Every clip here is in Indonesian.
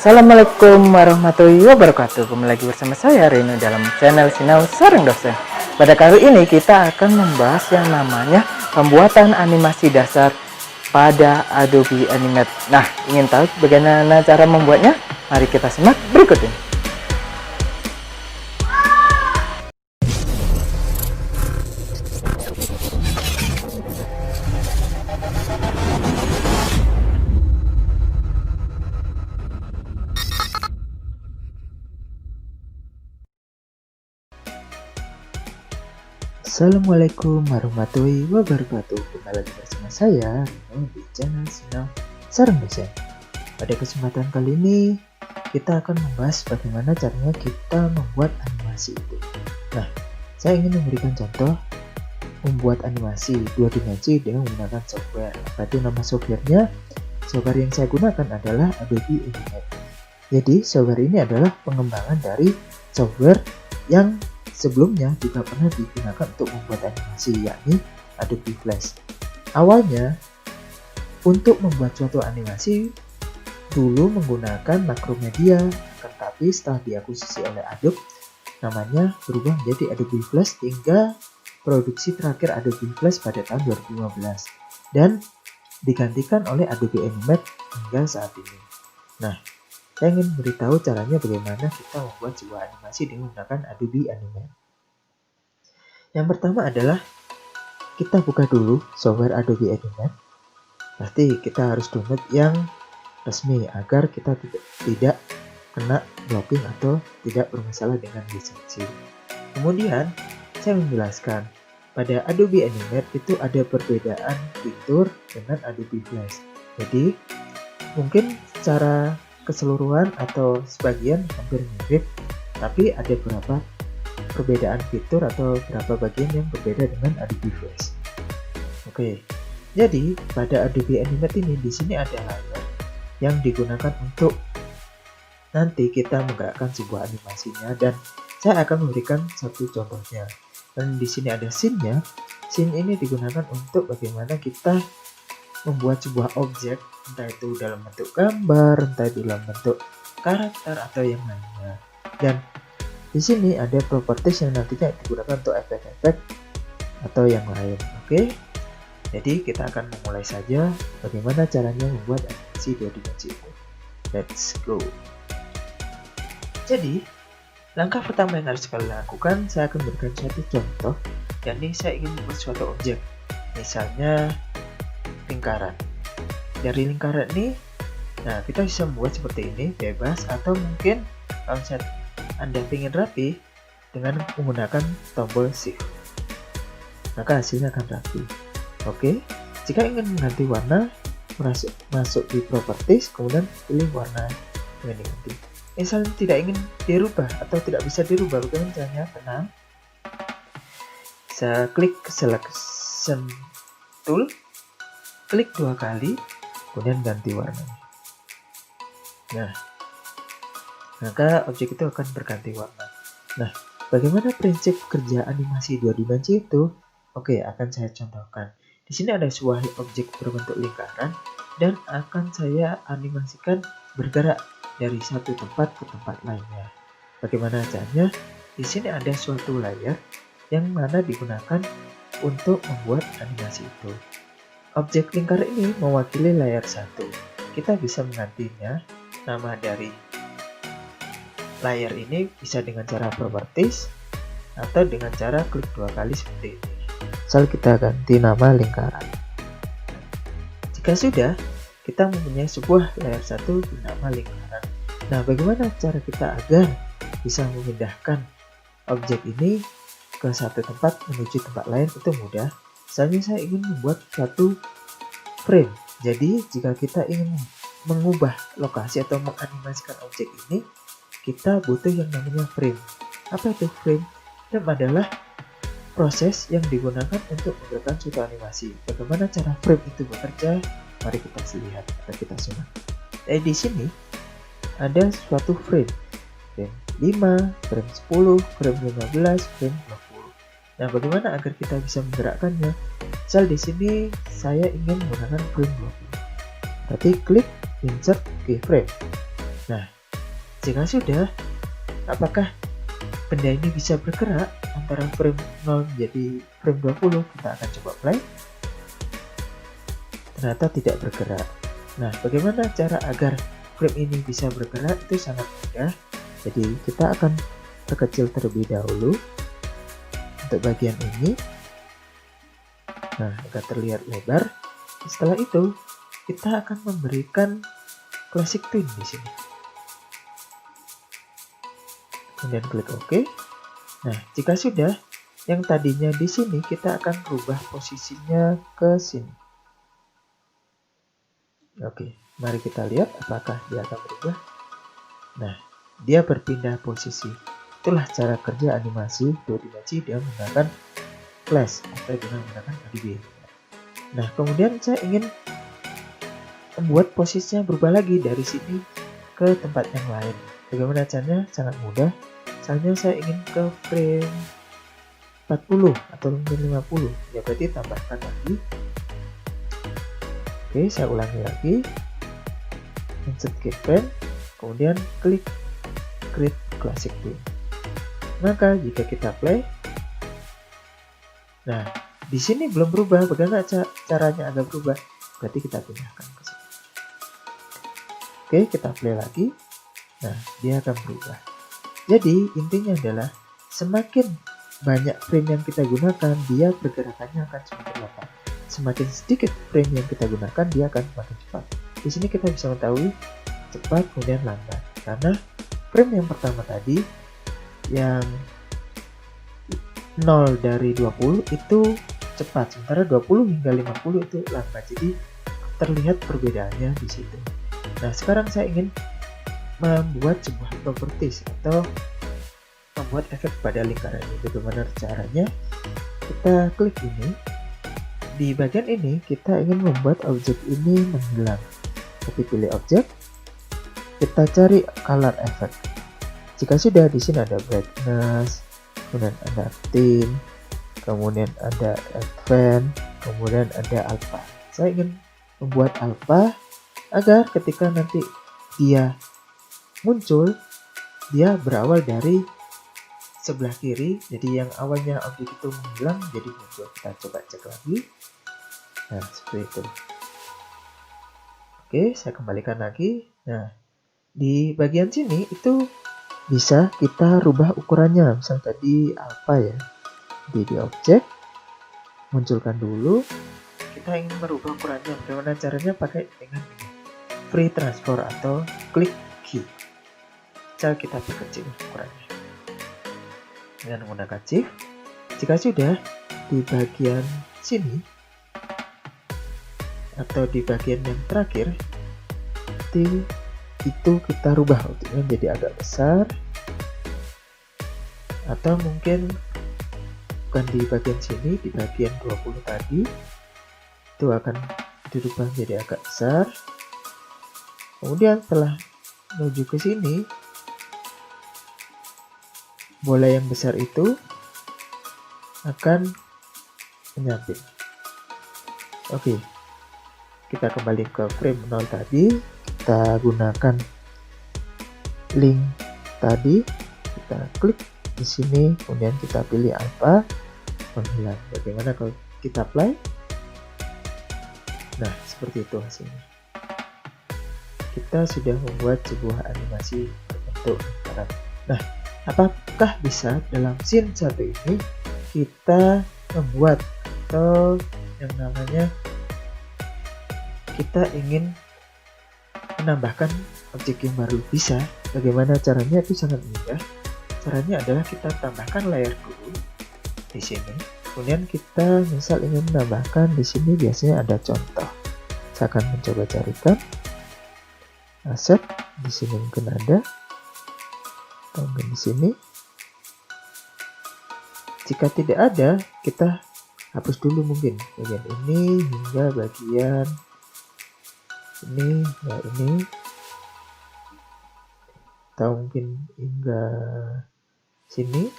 Assalamualaikum warahmatullahi wabarakatuh. Kembali lagi bersama saya Reno dalam channel Sinau Sareng Dosen. Pada kali ini kita akan membahas yang namanya pembuatan animasi dasar pada Adobe Animate. Nah, ingin tahu bagaimana cara membuatnya? Mari kita simak berikut ini. Assalamualaikum warahmatullahi wabarakatuh. Kembali lagi bersama saya Reno di channel Sinau Sareng Dosen. Pada kesempatan kali ini kita akan membahas bagaimana caranya kita membuat animasi itu. Nah, saya ingin memberikan contoh membuat animasi 2 dimensi dengan menggunakan software. Berarti nama softwarenya, software yang saya gunakan adalah Adobe Animate. Jadi software ini adalah pengembangan dari software yang sebelumnya juga pernah digunakan untuk membuat animasi, yakni Adobe Flash. Awalnya, untuk membuat suatu animasi dulu menggunakan Macromedia, tetapi setelah diakuisisi oleh Adobe, namanya berubah menjadi Adobe Flash hingga produksi terakhir Adobe Flash pada tahun 2015 dan digantikan oleh Adobe Animate hingga saat ini. Nah, saya ingin beritahu caranya bagaimana kita membuat sebuah animasi dengan menggunakan Adobe Animate. Yang pertama adalah kita buka dulu software Adobe Animate. Pasti kita harus download yang resmi agar kita tidak kena blocking atau tidak bermasalah dengan lisensi. Kemudian saya menjelaskan pada Adobe Animate itu ada perbedaan fitur dengan Adobe Flash. Jadi mungkin secara keseluruhan atau sebagian hampir mirip, tapi ada beberapa perbedaan fitur atau beberapa bagian yang berbeda dengan Adobe Flash. Oke, jadi pada Adobe Animate ini di sini ada layar yang digunakan untuk nanti kita menggerakkan sebuah animasinya, dan saya akan memberikan satu contohnya. Dan di sini ada scene-nya. Scene ini digunakan untuk bagaimana kita membuat sebuah objek, entah itu dalam bentuk gambar, entah dalam bentuk karakter atau yang lainnya. Dan di sini ada properties yang nantinya digunakan untuk efek-efek atau yang lain. Oke, jadi kita akan memulai saja bagaimana caranya membuat animasi 2 dimensi itu. Let's go. Jadi langkah pertama yang harus kalian lakukan, saya akan berikan suatu contoh, yakni saya ingin membuat suatu objek, misalnya lingkaran. Dari lingkaran ini, nah kita bisa membuat seperti ini, bebas, atau mungkin kalau Anda ingin rapi dengan menggunakan tombol Shift, maka hasilnya akan rapi. Oke, jika ingin mengganti warna, masuk di Properties, kemudian pilih warna yang diganti. Misalnya tidak ingin dirubah atau tidak bisa dirubah, bagaimana caranya? Tenang, bisa klik Selection Tool, klik 2 kali, kemudian ganti warnanya. Nah, maka objek itu akan berganti warna. Nah, bagaimana prinsip kerja animasi 2 dimensi itu? Oke, akan saya contohkan. Di sini ada sebuah objek berbentuk lingkaran dan akan saya animasikan bergerak dari satu tempat ke tempat lainnya. Bagaimana caranya? Di sini ada suatu layar yang mana digunakan untuk membuat animasi itu. Objek lingkar ini mewakili layar 1. Kita bisa menggantinya nama dari layar ini bisa dengan cara properties atau dengan cara klik 2 kali seperti ini. Misal kita ganti nama lingkaran. Jika sudah, kita mempunyai sebuah layar 1 bernama lingkaran. Nah, bagaimana cara kita agar bisa memindahkan objek ini ke satu tempat menuju tempat lain? Itu mudah. Misalnya saya ingin membuat satu frame. Jadi jika kita ingin mengubah lokasi atau menganimasikan objek ini, kita butuh yang namanya frame. Apa itu frame? Frame adalah proses yang digunakan untuk menggerakkan suatu animasi. Bagaimana cara frame itu bekerja? Mari kita lihat atau kita simak. Di sini ada suatu frame. Frame 5, frame 10, frame 15, frame 20. Nah, bagaimana agar kita bisa menggerakkannya? Misal di sini saya ingin menggunakan frame 20. Berarti klik insert keyframe. Nah, jika sudah, apakah benda ini bisa bergerak antara frame 0 menjadi frame 20? Kita akan coba play. Ternyata tidak bergerak. Nah, bagaimana cara agar frame ini bisa bergerak? Itu sangat mudah. Jadi kita akan perkecil terlebih dahulu untuk bagian ini. Nah, agar terlihat lebar. Setelah itu, kita akan memberikan classic twin di sini. Kemudian klik OK. Nah, jika sudah, yang tadinya di sini kita akan rubah posisinya ke sini. Oke, mari kita lihat apakah dia akan berubah. Nah, dia berpindah posisi. Itulah cara kerja animasi 2 dimensi dengan menggunakan flash atau dengan menggunakan ADB. Nah, kemudian saya ingin membuat posisinya berubah lagi dari sini ke tempat yang lain. Bagaimana caranya? Sangat mudah. Misalnya saya ingin ke frame 40 atau mungkin 50. Ya berarti tambahkan lagi. Oke, saya ulangi lagi. Insert keyframe, kemudian klik Create Classic Twin. Maka jika kita play, nah di sini belum berubah. Bagaimana caranya agar berubah? Berarti kita pindahkan ke sini. Oke, kita play lagi. Nah, dia akan berubah. Jadi intinya adalah semakin banyak frame yang kita gunakan, dia pergerakannya akan semakin lambat. Semakin sedikit frame yang kita gunakan, dia akan semakin cepat. Di sini kita bisa mengetahui cepat kemudian lambat. Karena frame yang pertama tadi yang 0 dari 20 itu cepat, sementara 20 hingga 50 itu lambat. Jadi terlihat perbedaannya di situ. Nah, sekarang saya ingin membuat sebuah properties atau membuat efek pada lingkaran ini. Bagaimana caranya? Kita klik ini. Di bagian ini kita ingin membuat objek ini menghilang. Kita pilih objek. Kita cari color effect. Jika sudah, di sini ada brightness, kemudian ada tint, kemudian ada advance, kemudian ada alpha. Saya ingin membuat alpha agar ketika nanti dia muncul, dia berawal dari sebelah kiri. Jadi yang awalnya objek itu menghilang jadi muncul. Kita coba cek lagi. Nah, seperti itu. Oke, saya kembalikan lagi. Nah, di bagian sini itu bisa kita rubah ukurannya. Misal tadi alpha ya. Di objek, munculkan dulu. Kita ingin merubah ukurannya. Bagaimana caranya? Pakai dengan ini. Free transform atau klik key. Cara kita perkecil ukurannya dengan menggunakan shift. Jika sudah, di bagian sini atau di bagian yang terakhir itu kita rubah bentuknya menjadi agak besar, atau mungkin bukan di bagian sini, di bagian 20 tadi itu akan dirubah menjadi agak besar. Kemudian setelah menuju ke sini, bola yang besar itu akan menyamping. Oke, kita kembali ke frame 0 tadi. Kita gunakan link tadi. Kita klik di sini, kemudian kita pilih alpha, menghilang. Bagaimana kalau kita play? Nah, seperti itu hasilnya. Kita sudah membuat sebuah animasi berbentuk lingkaran. Nah, apakah bisa dalam scene satu ini kita membuat atau yang namanya kita ingin menambahkan objek yang baru? Bisa. Bagaimana caranya? Itu sangat mudah. Caranya adalah kita tambahkan layer dulu di sini. Kemudian kita misal ingin menambahkan di sini, biasanya ada contoh. Saya akan mencoba carikan aset di sini, mungkin ada. Atau mungkin di sini. Jika tidak ada, kita hapus dulu mungkin bagian ini hingga bagian ini, ya ini, atau mungkin hingga sini.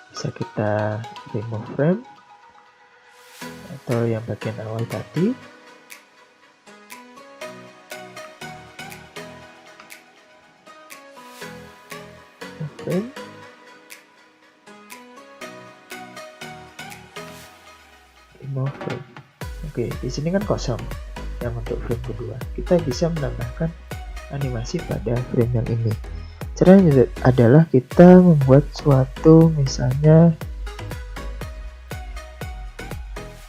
Bisa kita remove frame atau yang bagian awal tadi. frame. Remove frame. Oke, di sini kan kosong. Yang untuk frame kedua, kita bisa menambahkan animasi pada frame yang ini. Caranya adalah kita membuat suatu, misalnya,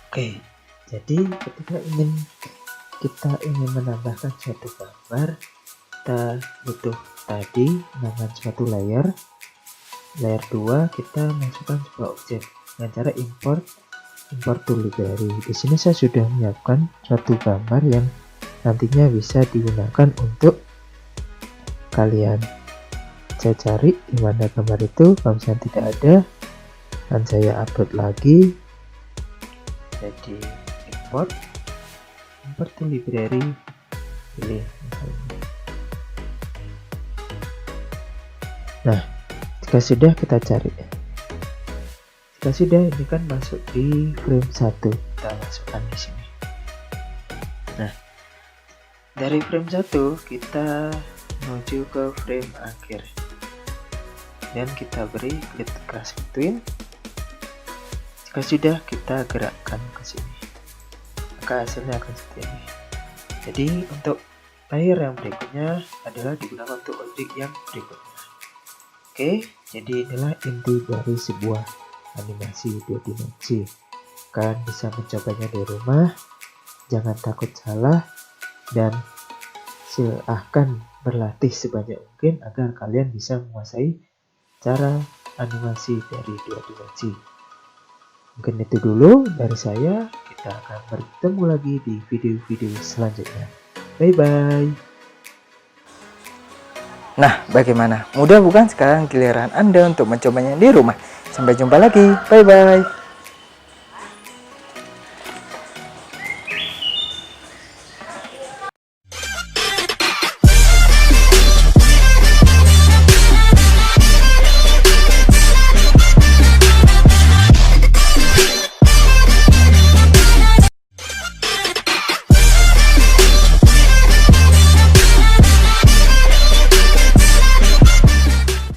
oke, jadi ketika kita ingin menambahkan suatu gambar, kita butuh tadi menambahkan suatu layer 2, kita masukkan sebuah objek dengan cara import to library. Di sini saya sudah menyiapkan suatu gambar yang nantinya bisa digunakan untuk kalian. Saya cari di mana gambar itu. Kalau misalnya tidak ada, dan saya upload lagi. Jadi import to library, pilih misalnya. Nah, jika sudah, kita cari. Jika sudah, ini kan masuk di frame 1, kita masukkan di sini. Nah, dari frame 1 kita menuju ke frame akhir, dan kita beri create cross between. Jika sudah, kita gerakkan ke sini, maka hasilnya akan seperti ini. Jadi untuk layer yang berikutnya adalah digunakan untuk objek yang berikutnya. Oke, jadi inilah inti dari sebuah animasi 2 dimensi. Kalian bisa mencobanya di rumah, jangan takut salah, dan silahkan berlatih sebanyak mungkin agar kalian bisa menguasai cara animasi dari 2 dimensi. Mungkin itu dulu dari saya. Kita akan bertemu lagi di video-video selanjutnya. Bye bye. Nah, bagaimana? Mudah bukan? Sekarang giliran Anda untuk mencobanya di rumah. Sampai jumpa lagi. Bye bye.